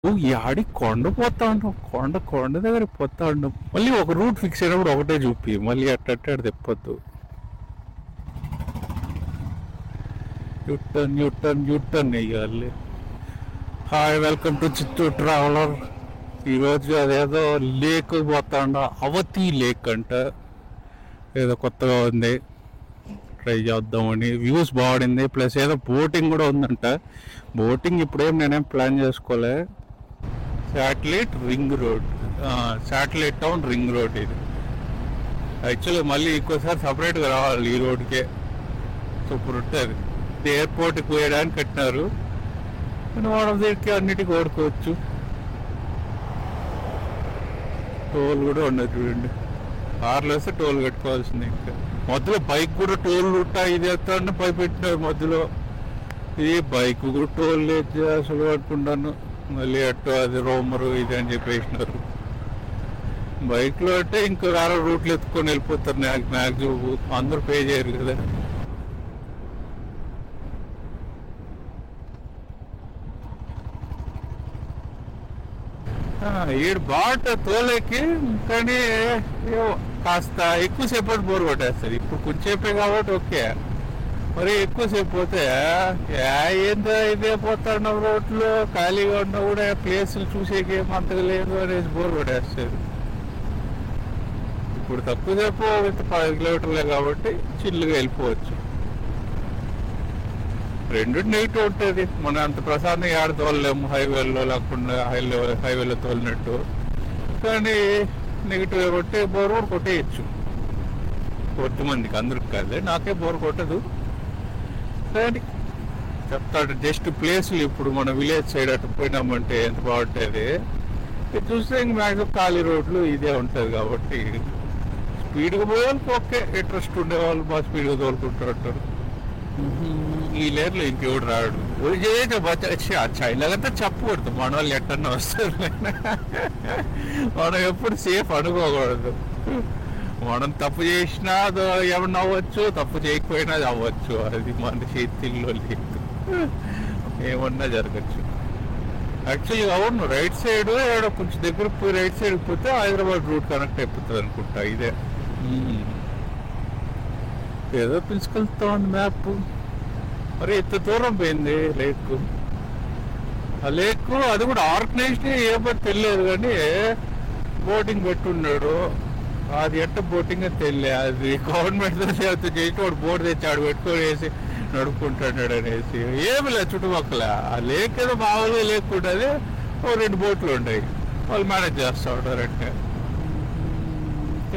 నువ్వు యాడి కొండ పోతా ఉంటావు, కొండ దగ్గర పోతా ఉంటావు. మళ్ళీ ఒక రూట్ ఫిక్స్ అయినప్పుడు ఒకటే చూపి, మళ్ళీ అట్టే అది తెప్పొద్దు. యూటర్న్ వేయాలి. Hi, welcome to Chittoor traveller. ఈరోజు అదేదో లేక్ పోతాండ, అవతి లేక్ అంట, ఏదో కొత్తగా ఉంది, ట్రై చేద్దామని. వ్యూస్ బాగుంది, ప్లస్ ఏదో బోటింగ్ కూడా ఉందంట. బోటింగ్ ఇప్పుడేం నేనేం ప్లాన్ చేసుకోలే. శాటిలైట్ టౌన్ రింగ్ రోడ్ ఇది. యాక్చువల్గా మళ్ళీ ఇంకోసారి సపరేట్గా రావాలి ఈ రోడ్కే. సూపర్ ఉంటుంది. ఎయిర్పోర్ట్కి పోయడానికి కట్టినారు, మనం దగ్గరికి అన్నిటికీ ఓడుకోవచ్చు. టోల్ కూడా ఉండదు చూడండి. కార్లు వస్తే టోల్ కట్టుకోవాల్సింది. ఇంకా మధ్యలో బైక్ కూడా టోల్ ఇది ఎత్తాను పైపెట్టినారు మధ్యలో. ఇది బైక్ కూడా టోల్ లేదు అసలు పట్టుకుంటాను. మళ్ళీ అటు అది రోమరు ఇది అని చెప్పేసినారు. బైక్లో అంటే ఇంకా వేరే రూట్లు ఎత్తుకొని వెళ్ళిపోతారు. మ్యాక్సిమం అందరూ పే చేయరు కదా. ఈడు బాగుంటుంది తోలేకి, కానీ కాస్త ఎక్కువసేపు బోర్ కొట్టేస్తుంది. ఇప్పుడు కొంచెంసేపే కాబట్టి ఓకే, మరి ఎక్కువసేపు పోతే ఏందో ఇదే పోతాడు రోడ్లు ఖాళీగా ఉన్నా కూడా ప్లేసులు చూసేకి అంతగా లేదు అనేసి బోర్ కొట్టేస్తుంది. ఇప్పుడు తక్కువసేపు 10 కిలోమీటర్లే కాబట్టి చిల్లుగా వెళ్ళిపోవచ్చు. రెండు నెగిటివ్ ఉంటుంది. మనం అంత ప్రశాంతంగా ఏడ తోలలేము హైవేలో, లేకుండా హైవేలో తోలినట్టు. కానీ నెగిటివ్ కొట్టే బోర్ కూడా కొట్టేయచ్చు కొద్దిమందికి, అందరికి కాదు. నాకే బోర్ కొట్టదు. కానీ చెప్తాడు జస్ట్ ప్లేసులు. ఇప్పుడు మన విలేజ్ సైడ్ అటు పోయినామంటే ఎంత బాగుంటుంది. ఇది చూస్తే ఇంక మ్యాక్సిమం ఖాళీ రోడ్లు ఇదే ఉంటుంది కాబట్టి స్పీడ్గా పోయే వాళ్ళకి ఓకే, ఇంట్రెస్ట్ ఉండేవాళ్ళు బాగా స్పీడ్గా తోలుకుంటూ ఉంటారు. ఈ లేర్లో ఇంకెవడు రాడు. చైనాకంతా చెప్పకూడదు, మన వాళ్ళు ఎట్టన్నా వస్తారు. మనం ఎప్పుడు సేఫ్ అనుకోకూడదు. మనం తప్పు చేసినా ఏమన్నా అవ్వచ్చు, తప్పు చేయకపోయినా అది అవ్వచ్చు. అది మన చేతిలో లేదు, ఏమన్నా జరగచ్చు. యాక్చువల్లీ అవును, రైట్ సైడ్ ఏడో కొంచెం దగ్గర పోయి రైట్ సైడ్కి పోతే హైదరాబాద్ రూట్ కనెక్ట్ అయిపోతుంది అనుకుంటా. ఇదే ఏదో పిలుచుకెళ్తా ఉంది మ్యాప్. మరి ఎంత దూరం పోయింది లేక్. ఆ లేక్ అది కూడా ఆర్గనైజేషన్ ఏమో తెలియదు, కానీ బోటింగ్ పెట్టున్నాడు. అది ఎట్ట బోటింగ్ అని తెలియదు. అది గవర్నమెంట్ చేసి వాడు బోట్ తెచ్చి ఆడు పెట్టుకొని వేసి నడుపుకుంటున్నాడు అనేసి. ఏమి లేదు చుట్టుపక్కల. ఆ లేక్ ఏదో మామూలుగా లేక్ ఉంటుంది, 2 బోట్లు ఉంటాయి, వాళ్ళు మేనేజ్ చేస్తూ ఉంటారు. అంటే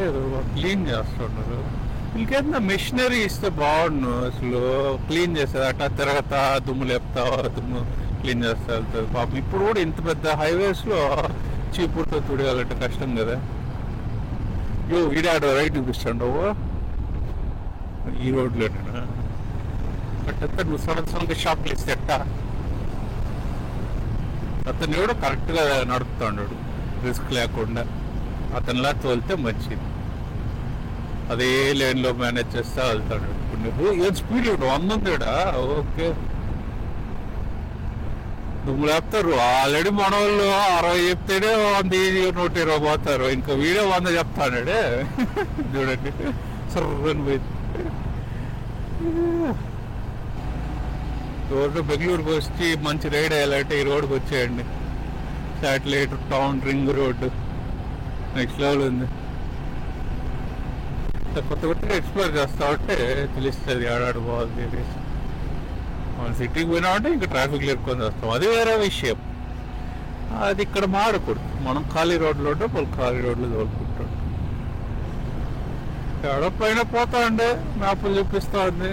ఏదో క్లీన్ చేస్తూ ఉంటారు. ఇంకేదన్నా మెషినరీ ఇస్తే బాగుండు. అసలు క్లీన్ చేస్తుంది, అట్లా తిరగతా దుమ్ము లేపుతా దుమ్ము క్లీన్ చేస్తా వెళ్తుంది. పాపం ఇప్పుడు కూడా ఇంత పెద్ద హైవేస్లో చీపుడుతో తుడగాలంటే కష్టం కదా. ఈడాడు రైట్ చూపిస్తాడు ఈ రోడ్లోనేనా. అట్టంతా నువ్వు సడన్గా షాప్లు ఇస్తే అట్ట. అతను కూడా కరెక్ట్గా నడుపుతాడు, రిస్క్ లేకుండా. అతనిలా తోలితే మంచిది. అదే లైన్లో మేనేజ్ చేస్తా వెళ్తాడు. ఇప్పుడు నువ్వు ఏం స్పీడ్ 100 ఉందా? ఓకే, నువ్వు లేపుతారు. ఆల్రెడీ మన వాళ్ళు 60 చెప్తేనే 100, 120 పోతారు. ఇంకా వీడియో 100 చెప్తాడే చూడండి. సర్రని పోయింది. రోడ్డు బెంగళూరుకి వచ్చి మంచి రైడ్ వేయాలంటే ఈ రోడ్డుకి వచ్చేయండి. Satellite town ring road next level ఉంది. కొత్తగా ఎక్స్ప్లోర్ చేస్తా ఉంటే తెలుస్తుంది ఆడాడు బాగుంది. మన సిటీకి పోయినామంటే ఇంకా ట్రాఫిక్లో ఎక్కువ వస్తాం, అది వేరే విషయం. అది ఇక్కడ మాడకూడదు. మనం ఖాళీ రోడ్లో ఉంటే వాళ్ళు ఖాళీ రోడ్లు తోలుకుంటాం. ఎక్కడ పైన పోతా ఉండే మ్యాప్లు చూపిస్తూ ఉంది,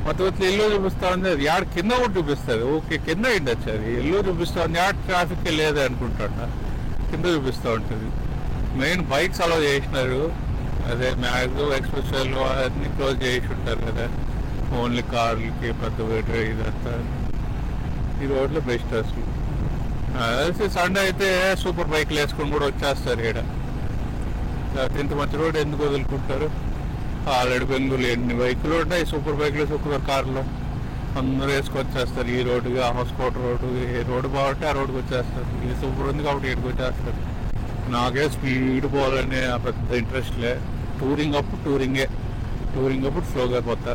మొత్తం ఎల్లో చూపిస్తూ ఉంది. అది యాడ్ కింద కూడా చూపిస్తుంది. ఓకే, కింద ఉండొచ్చు. అది ఎల్లో చూపిస్తూ ఉంది, యాడ్ ట్రాఫిక్ లేదే అనుకుంటా. కింద చూపిస్తూ ఉంటుంది. మెయిన్ బైక్స్ అలా చేసినారు. అదే మ్యాక్సిమం ఎక్స్ప్రెస్లో అన్నీ క్లోజ్ చేసి ఉంటారు కదా. ఓన్లీ కార్లకి పెద్ద ఇదంతా. ఈ రోడ్లో బెస్ట్ అసలు. సండే అయితే సూపర్ బైక్లు వేసుకొని కూడా వచ్చేస్తారు ఇక్కడ. ఇంత మంచి రోడ్ ఎందుకు వదులుకుంటారు? ఆల్రెడీ బెంగళూరు ఎన్ని బైకులు ఉంటాయి, సూపర్ బైక్లు, సూపర్ కార్లు. అందరూ వేసుకొచ్చేస్తారు ఈ రోడ్డుకి, హౌస్కోట్ రోడ్డు, ఏ రోడ్డు బాగుంటే ఆ రోడ్డుకి వచ్చేస్తారు. ఇది సూపర్ ఉంది కాబట్టి ఇక్కడికి వచ్చేస్తారు. నాకే స్పీడ్ పోవాలని పెద్ద ఇంట్రెస్ట్లే. టూరింగ్ అప్పుడు టూరింగ్ అప్పుడు స్లోగా పోతా.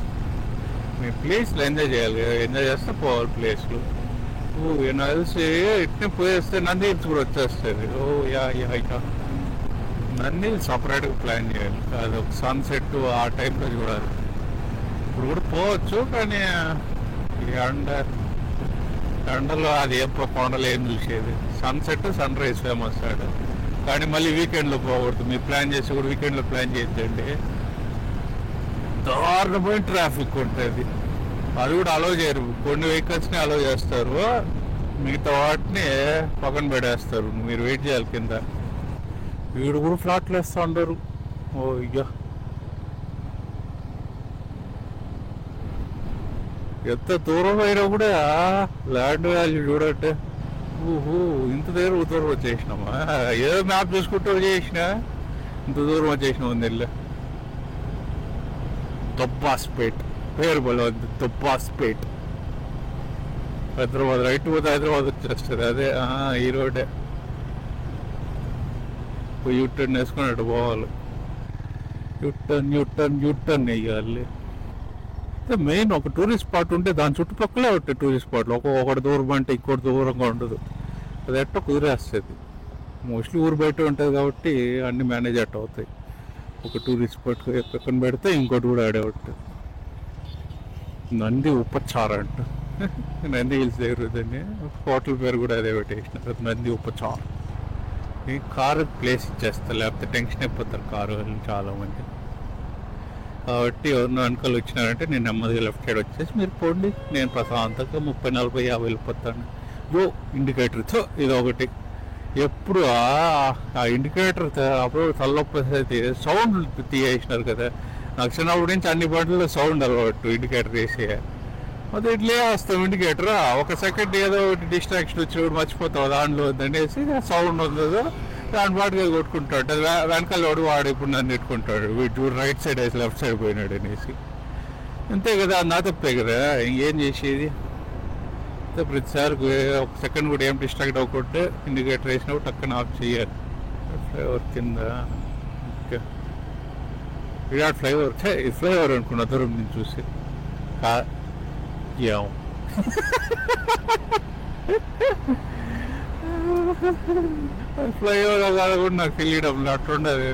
మీ ప్లేస్లు ఎంజాయ్ చేయాలి, ఎంజాయ్ చేస్తే పోవాలి ప్లేస్లు. నాకు తెలిసి ఇట్నే పోయేస్తే నంది హిల్స్ కూడా వచ్చేస్తుంది. యా నంది సపరేట్గా ప్లాన్ చేయాలి. అది ఒక సన్సెట్ ఆ టైంలో చూడాలి. ఇప్పుడు కూడా పోవచ్చు, కానీ ఎండలో అది ఏం కొండలు ఏం చూసేది. సన్సెట్ సన్ రైజ్ ఫేమస్ ఆడు, కానీ మళ్ళీ వీకెండ్లో పోకూడదు. మీరు ప్లాన్ చేసి కూడా వీకెండ్లో ప్లాన్ చేయొద్దండి. దారుణమైన ట్రాఫిక్ ఉంటుంది. అది కూడా అలౌ చేయరు. కొన్ని వెహికల్స్ని అలౌ చేస్తారు, మిగతా వాటిని పక్కన పెట్టేస్తారు. మీరు వెయిట్ చేయాలి కింద. వీడు కూడా ఫ్లాట్లు వేస్తూ ఉండరు. ఇయ్యా ఎంత దూరం అయినా కూడా ల్యాండ్ వాల్యూ చూడంటే ఇంత దూరం వచ్చేసినామా? ఏదో మ్యాప్ చూసుకుంటూ చేసినా ఇంత దూరం వచ్చేసినాం. ఉంది దొబ్బాస్పేట్ పేరు బల ఉంది. దొబ్బాస్పేట్ హైదరాబాద్. రైట్ పోతే హైదరాబాద్ వచ్చేస్తుంది. అదే ఈ రోడ్డే. యూటర్న్ వేసుకున్నట్టు పోవాలి. యూటర్న్ వేయాలి. మెయిన్ ఒక టూరిస్ట్ స్పాట్ ఉంటే దాని చుట్టుపక్కలే ఉంటాయి టూరిస్ట్ స్పాట్లు. ఒకటి దూరం అంటే ఇంకోటి దూరంగా ఉండదు. అది ఎట్ట కుదిరేస్తుంది. మోస్ట్లీ ఊరు బయట ఉంటుంది కాబట్టి అన్ని మేనేజ్ అట్ట అవుతాయి. ఒక టూరిస్ట్ స్పాట్ పక్కన పెడితే ఇంకోటి కూడా ఆడే ఉంటుంది. నంది ఉపచార అంట. నంది హిల్స్ దగ్గర దాన్ని హోటల్ పేరు కూడా అదే పెట్టేసినారు, నంది ఉపచార. ఈ కారు ప్లేస్ ఇచ్చేస్తారు, లేకపోతే టెన్షన్ అయిపోతారు కారు వాళ్ళని చాలామంది. కాబట్టి ఎవరినో వెనకాల వచ్చినారంటే నేను నెమ్మదిగా లెఫ్ట్ సైడ్ వచ్చేసి మీరు పోండి, నేను ప్రశాంతంగా 30, 40, 50 వెళ్ళిపోతాను. ఇండికేటర్ ఇది ఒకటి. ఎప్పుడు ఆ ఇండికేటర్ అప్పుడు తలనొప్పి సౌండ్ తీసేసినారు కదా. నాకు చిన్నప్పటి నుంచి అన్ని బండ్లలో సౌండ్ అలవాటు. ఇండికేటర్ వేసి అది ఇట్లే వస్తాం. ఇండికేటర్ ఒక సెకండ్ ఏదో ఒకటి డిస్ట్రాక్షన్ వచ్చి మర్చిపోతావు దాంట్లో వద్దనేసి సౌండ్ ఉండదు, దాని పాటుగా కొట్టుకుంటాడు. వెనకాల వాడు ఇప్పుడు నన్ను నెట్టుకుంటాడు, వీడు రైట్ సైడ్ వేసి లెఫ్ట్ సైడ్ పోయినాడు అనేసి. అంతే కదా, నా తప్పే కదా, ఇంకేం చేసేది. ప్రతిసారి ఒక సెకండ్ కూడా ఏం డిస్ట్రాక్ట్ అవ్వకుంటే ఇండికేటర్ వేసినప్పుడు టక్కన ఆఫ్ చేయాలి. ఫ్లైఓవర్ కింద విరాట్ ఫ్లైఓవర్ అనుకున్నా దూరం నుంచి చూసి. ఫ్లైఓవర్ కాదు కూడా నాకు తెలియడం అట్లుండదు.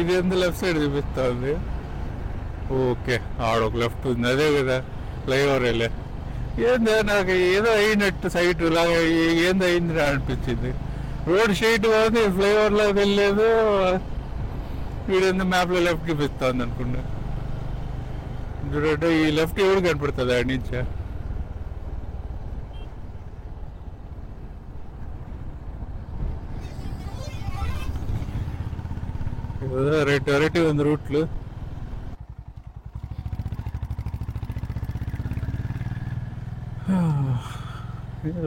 ఇది ఎందుకు లెఫ్ట్ సైడ్ చూపిస్తా ఉంది. ఓకే, ఆడొక లెఫ్ట్ ఉంది, అదే కదా ఫ్లైఓవర్ వెళ్ళే. ఏందో నాకు ఏదో అయినట్టు సైట్ లాగా ఏందో అయింది అనిపించింది. రోడ్ స్ట్రైట్ పోతే ఫ్లైఓవర్లో వెళ్ళలేదు. వీడేందో మ్యాప్లో లెఫ్ట్ చూపిస్తా ఉంది అనుకున్నా. చూడండి, ఈ లెఫ్ట్ ఎవరు కనపడుతుంది ఆడి నుంచా? వెరైటీ ఉంది రూట్లు.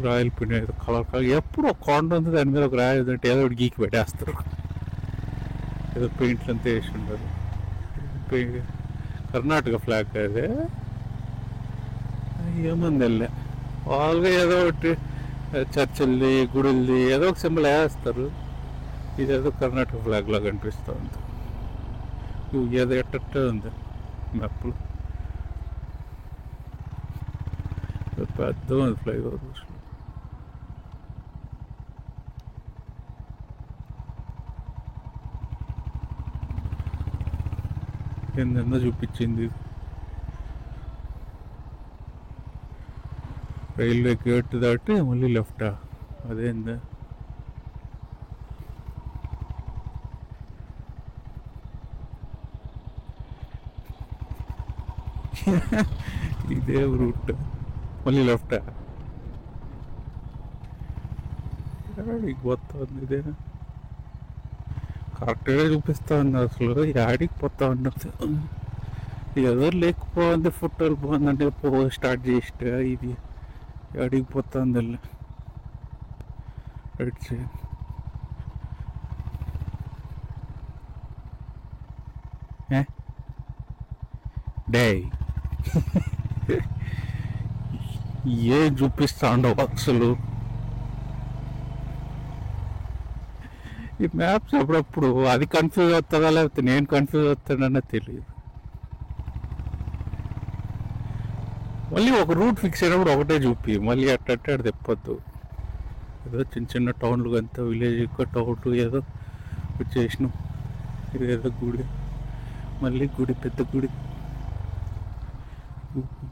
రాయల్ పిన్ ఏదో కలర్ ఎప్పుడు ఒక కొండ ఉంది, దాని మీద ఒక రాయి ఉందంటే ఏదో ఒకటి గీకి పెట్టేస్తారు. ఏదో పెయింట్లు అంతా వేసి ఉండదు. కర్ణాటక ఫ్లాగ్ అదే ఏముంది వెళ్ళే వాళ్ళగా ఏదో ఒకటి చర్చిల్ది గుడుల్ది ఏదో ఒక సింబల్ వేస్తారు. ఇదేదో కర్ణాటక ఫ్లాగ్ లాగా కనిపిస్తూ ఉంది. ఏదో ఎట్ట ఉంది మ్యాప్లో. పెద్ద ఉంది ఫ్లైఓవర్. ఏందన్నా చూపించింది. రైల్వే గేట్ దాటి మళ్ళీ లెఫ్టా? అదేందా? ఇదే రూట్, మళ్ళీ లెఫ్టా? యాడికి పోతా ఉంది ఇదే? కరెక్ట్గా చూపిస్తా ఉంది. అసలు యాడికి పోతా ఉన్నది. ఏదో లేకపోయింది, ఫోటోలు బాగుందంటే స్టార్ట్ చేసిట. ఇది యాడికి పోతా ఉంది రైట్ సైడ్. డే ఏ చూపిస్తా ఉండవు అసలు. ఈ మ్యాప్స్ అప్పుడప్పుడు అది కన్ఫ్యూజ్ అవుతుందా లేకపోతే నేను కన్ఫ్యూజ్ అవుతానన్నా తెలియదు. మళ్ళీ ఒక రూట్ ఫిక్స్ అయినప్పుడు ఒకటే చూపి, మళ్ళీ అట్టట్టే అది తెప్పొద్దు. ఏదో చిన్న చిన్న టౌన్లు అంతా విలేజ్ టౌన్ ఏదో వచ్చేసినాం. ఇది ఏదో గుడి, మళ్ళీ గుడి, పెద్ద గుడి.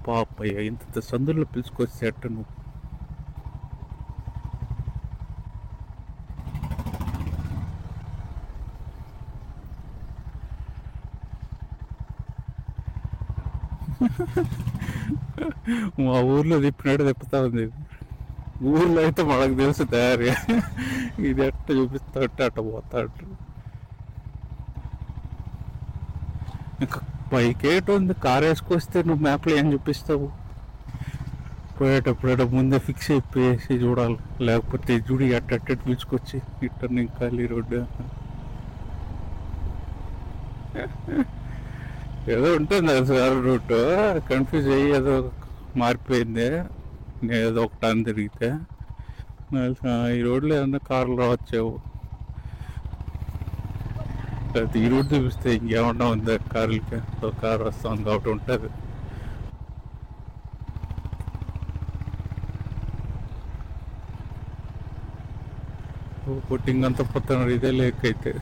పాపయ్య ఇంత సందుల్లో పిలుచుకొస్తే అట్ట నువ్వు. మా ఊర్లో తిప్పినట్టు తిప్పుతా ఉంది. ఊర్లో అయితే మనకు తెలుసు తయారీ. ఇది ఎట్ట చూపిస్తా అంటే అట్ట పోతా అంటారు. ఇంకా పైకేట ఉంది, కార్ వేసుకొస్తే నువ్వు మ్యాప్లో ఏం చూపిస్తావు? పోయేటప్పుడు ముందే ఫిక్స్ అయిపోయేసి చూడాలి, లేకపోతే చూడి అట్ట పిలుచుకొచ్చి ఇట్ట ఖాళీ రోడ్డు ఏదో ఉంటుంది కదా సార్. రూట్ కన్ఫ్యూజ్ అయ్యి ఏదో మారిపోయింది. నేను ఏదో ఒక టర్న్ తిరిగితే ఈ రోడ్లో ఏమన్నా కార్లు రావచ్చేవు, లేకపోతే ఈ రూట్ చూపిస్తే ఇంకేమన్నా ఉందా కార్లకి, కారు వస్తుంది కాబట్టి ఉంటుంది. బొట్టింగ్ అంతా పోతున్నారు, ఇదే లేక్ అయితే.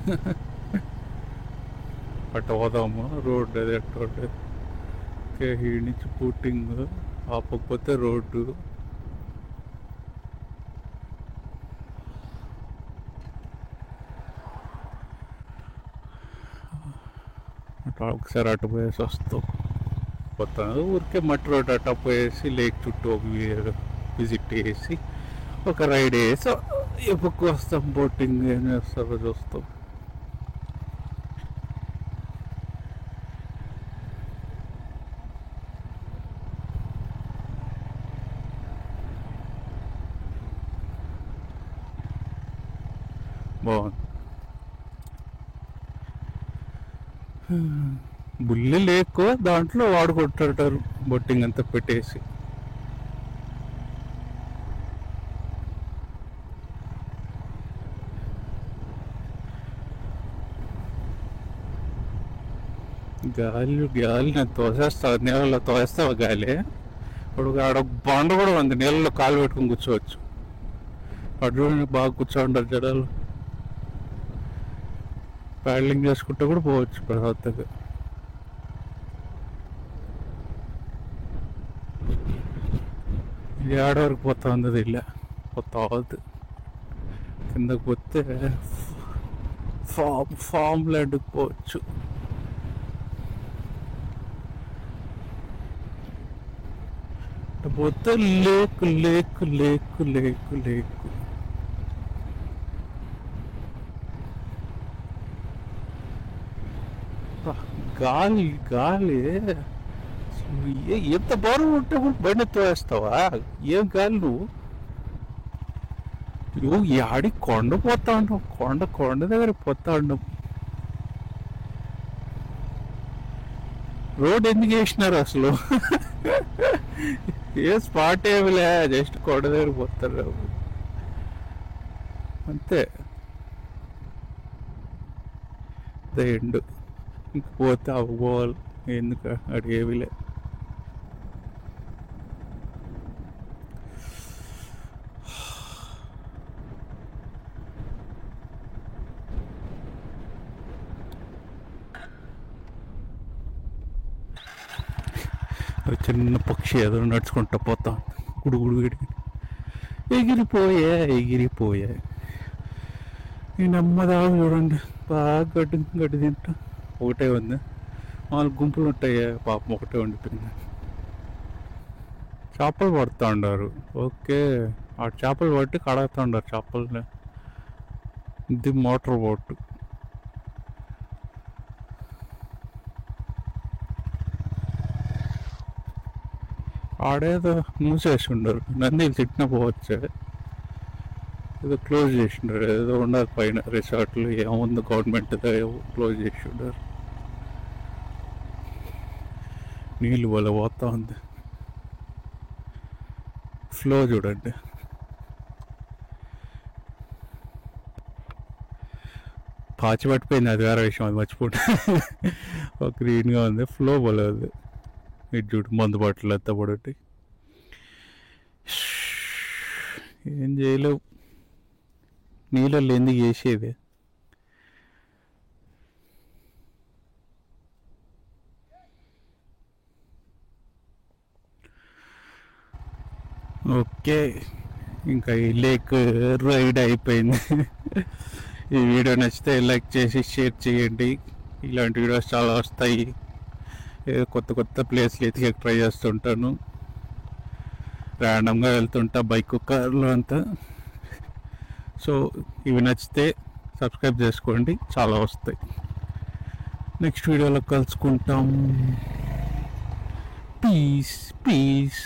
అట్ట పోదాము రోడ్డు, అది అట్ట రోడ్డు. ఓకే, ఈ నుంచి బోటింగ్ ఆపకపోతే రోడ్డు. అట్లా ఒకసారి అటు పోయేసి వస్తాం. పోతాను ఊరికే మట్టి రోడ్ అట్ట పోయేసి లేక్ చుట్టూ ఒక విజిట్ చేసి ఒక రైడ్ వేసి ఎప్పుడు వస్తాం. బోటింగ్ ఏం చేస్తారో చూస్తాం. బాగుంది. బుల్లి లేక్ దాంట్లో వాడుకుంటుంటారు బొట్టింగ్ అంతా పెట్టేసి. గాలి నేను తోసేస్తాను, నీళ్ళలో తోసేస్తావా గాలి? ఇప్పుడు ఆడ బండ కూడా ఉంది, నీళ్ళలో కాలు పెట్టుకుని కూర్చోవచ్చు. అటు బాగా కూర్చోంటారు జనాలు, ప్యాడ్లింగ్ చేసుకుంటూ కూడా పోవచ్చు ప్రశాంతంగా. ఏడ వరకు పోతా ఉంది ఇలా పోతా అవుద్ది. కిందకు పోతే ఫామ్ ల్యాండ్కి పోవచ్చు. పోతే లేకు లేకు లేకు లేకు లేకు గాలి గాలి. ఎంత బరువు ఉంటే కూడా బండి తోస్తావా? ఏం గాలి నువ్వు ఆడి కొండ పోతా ఉంటావు, కొండ దగ్గర పోతా ఉండవు. రోడ్ ఎందుకు వేసినారు అసలు? ఏ స్పాట్ ఏమిలే, జస్ట్ కొండ దగ్గర పోతారు అంతే. ఎండు ఇంక పోతే అవ్వాలి, ఎందుకు అడిగేవిలే. చిన్న పక్షి ఏదో నడుచుకుంటా పోతా, గుడుగుడు ఎగిరిపోయా. ఈ నమ్మదా చూడండి, బాగా గడ్డి తింటా. ఒకటే ఉంది, 4 గుంపులు ఉంటాయి, పాపం ఒకటే ఉండిపోయింది. చేపలు పడుతూ ఉండారు. ఓకే, ఆ చేపలు పట్టి కడుగుతూ ఉండారు చేపల్ని. ఇది మోటార్ బోట్. ఆడేదో మూసేసి ఉండరు, నందిలు తిట్టిన పోవచ్చు. ఏదో క్లోజ్ చేసి ఉండరు, ఏదో ఉండదు పైన రిసార్ట్లు ఏముంది గవర్నమెంట్ క్లోజ్ చేసి ఉండరు. నీళ్ళు వల్ల పోతా ఉంది. ఫ్లో చూడండి. పాచి పట్టిపోయింది, అది వేరే విషయం, అది మర్చిపోతే. ఒక గ్రీన్గా ఉంది, ఫ్లో పోలేదు. ఇటు చూడు మందు బాటిల్ ఎంత పడటి. ఏం చేయలేవు, నీళ్ళల్లో ఎందుకు చేసేది. ఓకే, ఇంకా ఈ లేక్ రైడ్ అయిపోయింది. ఈ వీడియో నచ్చితే లైక్ చేసి షేర్ చేయండి. ఇలాంటి వీడియోస్ చాలా వస్తాయి. కొత్త కొత్త ప్లేస్లు ఎతికి ట్రై చేస్తుంటాను. ర్యాండమ్గా వెళ్తుంటా బైక్ కార్లో అంతా. సో ఇవి నచ్చితే సబ్స్క్రైబ్ చేసుకోండి, చాలా వస్తాయి. నెక్స్ట్ వీడియోలో కలుసుకుంటాం. Piece piece.